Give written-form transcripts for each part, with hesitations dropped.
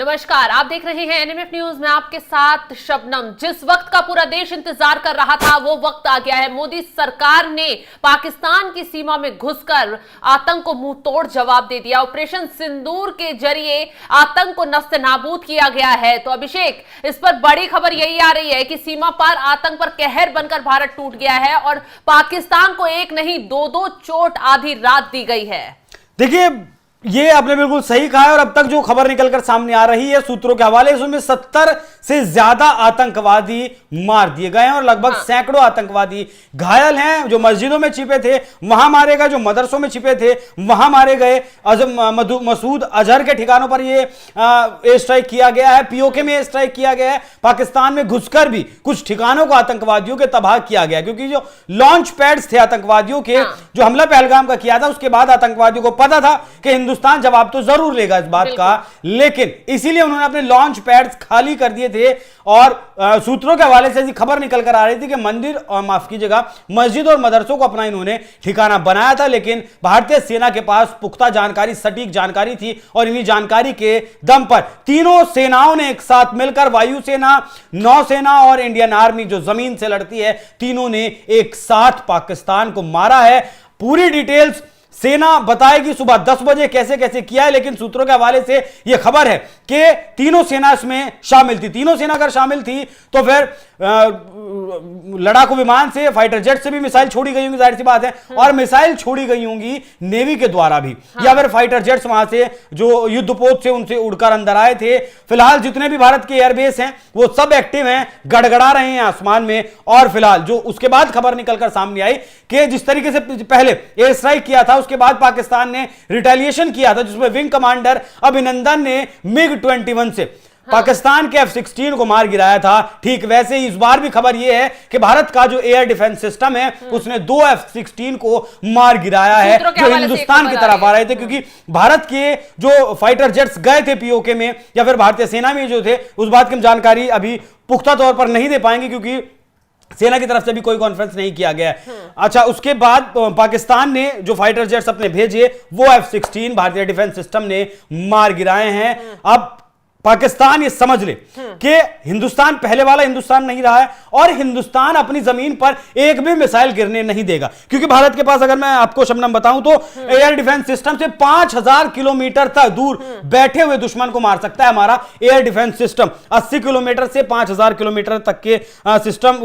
नमस्कार, आप देख रहे हैं एनएमएफ न्यूज में आपके साथ शबनम। जिस वक्त का पूरा देश इंतजार कर रहा था वो वक्त आ गया है। मोदी सरकार ने पाकिस्तान की सीमा में घुसकर आतंक को मुंह तोड़ जवाब दे दिया। ऑपरेशन सिंदूर के जरिए आतंक को नस्ते नाबूद किया गया है। तो अभिषेक, इस पर बड़ी खबर यही आ रही है कि सीमा पर आतंक पर कहर बनकर भारत टूट गया है और पाकिस्तान को एक नहीं दो चोट आधी रात दी गई है। देखिए, ये आपने बिल्कुल सही कहा है और अब तक जो खबर निकलकर सामने आ रही है सूत्रों के हवाले से, उसमें 70 से ज्यादा आतंकवादी मार दिए गए हैं और लगभग सैकड़ों आतंकवादी घायल हैं। जो मस्जिदों में छिपे थे वहां मारे गए, जो मदरसों में छिपे थे वहां मारे गए। मसूद अजहर के ठिकानों पर ये एयर स्ट्राइक किया गया है, पीओके में एयर स्ट्राइक किया गया है। पाकिस्तान में घुसकर भी कुछ ठिकानों को आतंकवादियों के तबाह किया गया, क्योंकि जो लॉन्च पैड्स थे आतंकवादियों के, जो हमला पहलगाम का किया था, उसके बाद आतंकवादियों को पता था कि हिंदुस्तान जवाब तो जरूर लेगा इस बात का, लेकिन इसीलिए उन्होंने अपने लॉन्च पैड्स खाली कर दिए थे। और सूत्रों के हवाले से ऐसी खबर निकल कर आ रही थी कि मंदिर और माफ कीजिएगा मस्जिद और मदरसों को अपना इन्होंने ठिकाना बनाया था, लेकिन भारतीय सेना के पास पुख्ता जानकारी, सटीक जानकारी थी और इन्हीं जानकारी के दम पर तीनों सेनाओं ने एक साथ मिलकर, वायुसेना, नौसेना और इंडियन आर्मी जो जमीन से लड़ती है, तीनों ने एक साथ पाकिस्तान को मारा है। पूरी डिटेल्स सेना बताएगी सुबह 10 बजे कैसे कैसे किया है, लेकिन सूत्रों के हवाले से यह खबर है कि तीनों सेना इसमें शामिल थी। तीनों सेना अगर शामिल थी तो फिर लड़ाकू विमान से, फाइटर जेट से भी मिसाइल छोड़ी गई होंगी, जाहिर सी बात है, और मिसाइल छोड़ी गई होंगी नेवी के द्वारा भी, या फिर फाइटर जेट्स वहां से जो युद्धपोत से उनसे उड़कर अंदर आए थे। फिलहाल जितने भी भारत के एयरबेस हैं वो सब एक्टिव हैं, गड़गड़ा रहे हैं आसमान में। और फिलहाल जो उसके बाद खबर निकलकर सामने आई कि जिस तरीके से पहले एयर स्ट्राइक किया था, उसके बाद पाकिस्तान ने रिटेलिएशन किया था, जिसमें विंग कमांडर अभिनंदन ने MiG-21 से पाकिस्तान के F-16 को मार गिराया था। ठीक वैसे ही इस बार भी खबर यह है कि भारत का जो एयर डिफेंस सिस्टम है उसने 2 F-16 को मार गिराया है, जो हिंदुस्तान की तरफ आ रहे थे, क्योंकि भारत के जो फाइटर जेट्स गए थे पीओके में या फिर भारतीय सेना में जो थे, उस बात की हम जानकारी अभी पुख्ता तौर पर नहीं दे पाएंगे क्योंकि सेना की तरफ से भी कोई कॉन्फ्रेंस नहीं किया गया है। अच्छा, उसके बाद पाकिस्तान ने जो फाइटर जेट्स अपने भेजे वो F-16 भारतीय डिफेंस सिस्टम ने मार गिराए हैं। अब पाकिस्तान ये समझ ले कि हिंदुस्तान पहले वाला हिंदुस्तान नहीं रहा है और हिंदुस्तान अपनी जमीन पर एक भी मिसाइल गिरने नहीं देगा, क्योंकि भारत के पास, अगर मैं आपको शबनम बताऊं तो एयर डिफेंस सिस्टम से 5000 किलोमीटर तक दूर बैठे हुए दुश्मन को मार सकता है हमारा एयर डिफेंस सिस्टम। 80 किलोमीटर से 5000 किलोमीटर तक के सिस्टम,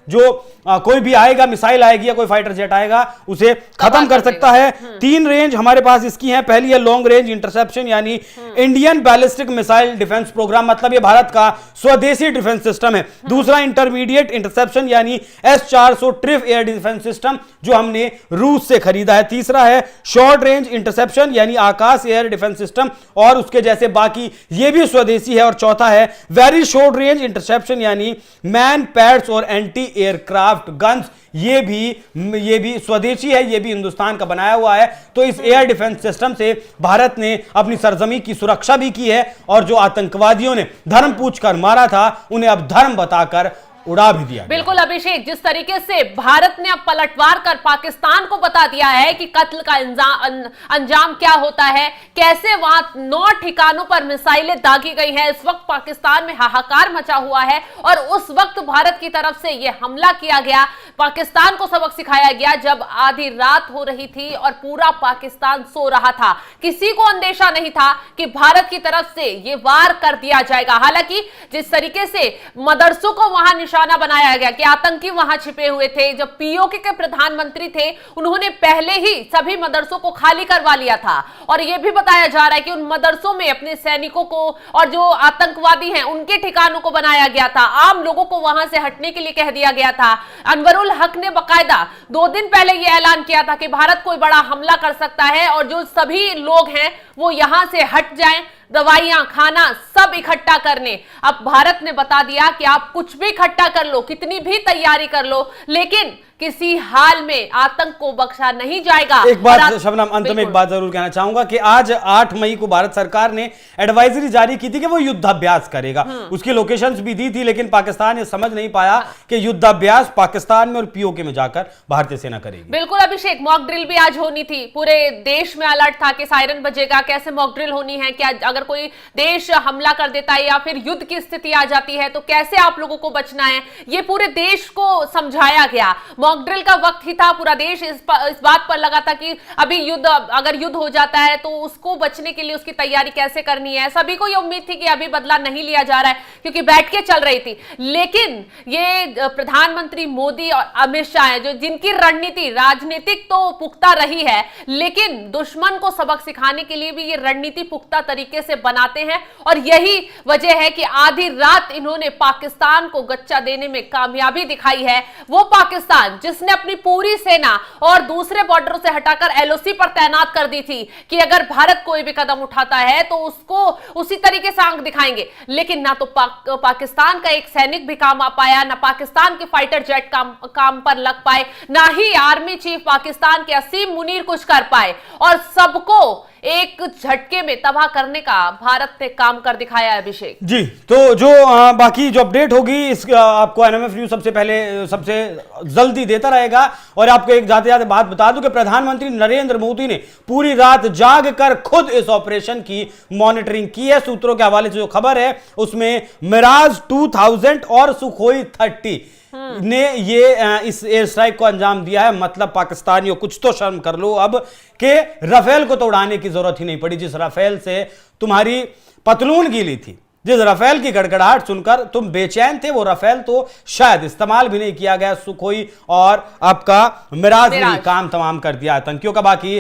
जो कोई भी आएगा, मिसाइल आएगी या कोई फाइटर जेट आएगा, उसे खत्म कर सकता है। 3 रेंज हमारे पास इसकी है। पहली है लॉन्ग रेंज इंटरसेप्शन, यानी Indian ballistic missile defence programme, मतलब ये भारत का स्वदेशी डिफेंस सिस्टम है। दूसरा इंटरमीडिएट इंटरसेप्शन, यानी S-400 ट्रिफ एयर डिफेंस सिस्टम, जो हमने रूस से खरीदा है। तीसरा है शॉर्ट रेंज इंटरसेप्शन, यानी आकाश एयर डिफेंस सिस्टम, और उसके जैसे बाकी ये भी स्वदेशी है। और चौथा है वेरी शॉर्ट रेंज इंटरसेप्शन, यानी मैन पैड्स और एंटी एयरक्राफ्ट गन्स, ये भी स्वदेशी है, ये भी हिंदुस्तान का बनाया हुआ है। तो इस एयर डिफेंस सिस्टम से भारत ने अपनी सरजमी की सुरक्षा भी की है और जो आतंकवादियों ने धर्म पूछकर मारा था उन्हें अब धर्म बताकर उड़ा भी दिया। बिल्कुल अभिषेक, जिस तरीके से भारत ने अब पलटवार कर पाकिस्तान को बता दिया है कि कत्ल का अंजाम क्या होता है, कैसे वहां 9 ठिकानों पर मिसाइलें दागी गई हैं। इस वक्त पाकिस्तान में हाहाकार मचा हुआ है और उस वक्त भारत की तरफ से यह हमला किया गया, पाकिस्तान को सबक सिखाया गया जब आधी रात हो रही थी और पूरा पाकिस्तान सो रहा था। किसी को अंदेशा नहीं था कि भारत की तरफ से यह वार कर दिया जाएगा। हालांकि जिस तरीके से मदरसों को वहां निशाना बनाया गया कि आतंकी वहां छिपे हुए थे, जब पीओके के प्रधानमंत्री थे उन्होंने पहले ही सभी मदरसों को खाली करवा लिया था और यह भी बताया जा रहा है कि उन मदरसों में अपने सैनिकों को और जो आतंकवादी हैं उनके ठिकानों को बनाया गया था। आम लोगों को वहां से हटने के लिए कह दिया गया था। अनवरुल हक ने बकायदा 2 दिन पहले यह ऐलान किया था कि भारत कोई बड़ा हमला कर सकता है और जो सभी लोग हैं वो यहां से हट जाएं, दवाइयां, खाना सब इकट्ठा करने। अब भारत ने बता दिया कि आप कुछ भी इकट्ठा कर लो, कितनी भी तैयारी कर लो, लेकिन किसी हाल में आतंक को बख्शा नहीं जाएगा। एक बात शबनम, अंत में एक बात जरूर कहना चाहूंगा कि आज 8 मई को भारत सरकार ने एडवाइजरी जारी की थी कि वो युद्धाभ्यास करेगा। उसकी लोकेशंस भी दी थी, लेकिन पाकिस्तान ये समझ नहीं पाया कि युद्धाभ्यास पाकिस्तान में और पीओके में जाकर भारतीय सेना करेगी। बिल्कुल अभिषेक, मॉक ड्रिल भी आज होनी थी। पूरे देश में अलर्ट था कि सायरन बजेगा, कैसे मॉक ड्रिल होनी है, क्या अगर कोई देश हमला कर देता है या फिर युद्ध की स्थिति आ जाती है तो कैसे आप लोगों को बचना है, ये पूरे देश को समझाया गया। मॉक ड्रिल का वक्त ही था, पूरा देश इस बात पर लगा था कि अभी अगर युद्ध हो जाता है तो उसको बचने के लिए उसकी तैयारी कैसे करनी है। सभी को ये उम्मीद थी कि अभी बदला नहीं लिया जा रहा है क्योंकि बैठ के चल रही थी। लेकिन ये प्रधानमंत्री मोदी और अमित शाह है जो जिनकी रणनीति राजनीतिक तो पुख्ता रही है, लेकिन दुश्मन को सबक सिखाने के लिए भी ये रणनीति पुख्ता तरीके से बनाते हैं। और यही वजह है कि आधी रात इन्होंने पाकिस्तान को गच्चा देने में कामयाबी दिखाई है। वो पाकिस्तान जिसने अपनी पूरी सेना और दूसरे बॉर्डरों से हटाकर एलओसी पर तैनात कर दी थी कि अगर भारत कोई भी कदम उठाता है तो उसको उसी तरीके से आंख दिखाएंगे। लेकिन ना तो पाकिस्तान का एक सैनिक भी काम आ पाया, ना पाकिस्तान के फाइटर जेट काम पर लग पाए, ना ही आर्मी चीफ पाकिस्तान के असीम मुनीर कुछ कर पाए, और सबको एक झटके में तबाह करने का भारत ने काम कर दिखाया है। अभिषेक जी, तो जो बाकी जो अपडेट होगी इस आपको एनएमएफ न्यूज सबसे पहले सबसे जल्दी देता रहेगा। और आपको एक जाते जाते बात बता दूं कि प्रधानमंत्री नरेंद्र मोदी ने पूरी रात जाग कर खुद इस ऑपरेशन की मॉनिटरिंग की है। सूत्रों के हवाले से जो खबर है उसमें मिराज 2000 और सुखोई 30 ने ये इस एयर स्ट्राइक को अंजाम दिया है। मतलब पाकिस्तानियों, कुछ तो शर्म कर लो अब कि राफेल को तो उड़ाने की जरूरत ही नहीं पड़ी। जिस राफेल से तुम्हारी पतलून गीली थी, जिस राफेल की गड़गड़ाहट सुनकर तुम बेचैन थे, वो राफेल तो शायद इस्तेमाल भी नहीं किया गया। सुखोई और आपका मिराज ने काम तमाम कर दिया आतंकियों का। बाकी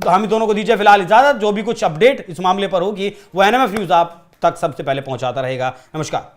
हम दोनों को दीजिए फिलहाल इजाजत। जो भी कुछ अपडेट इस मामले पर होगी वो एनएमएफ न्यूज आप तक सबसे पहले पहुंचाता रहेगा। नमस्कार।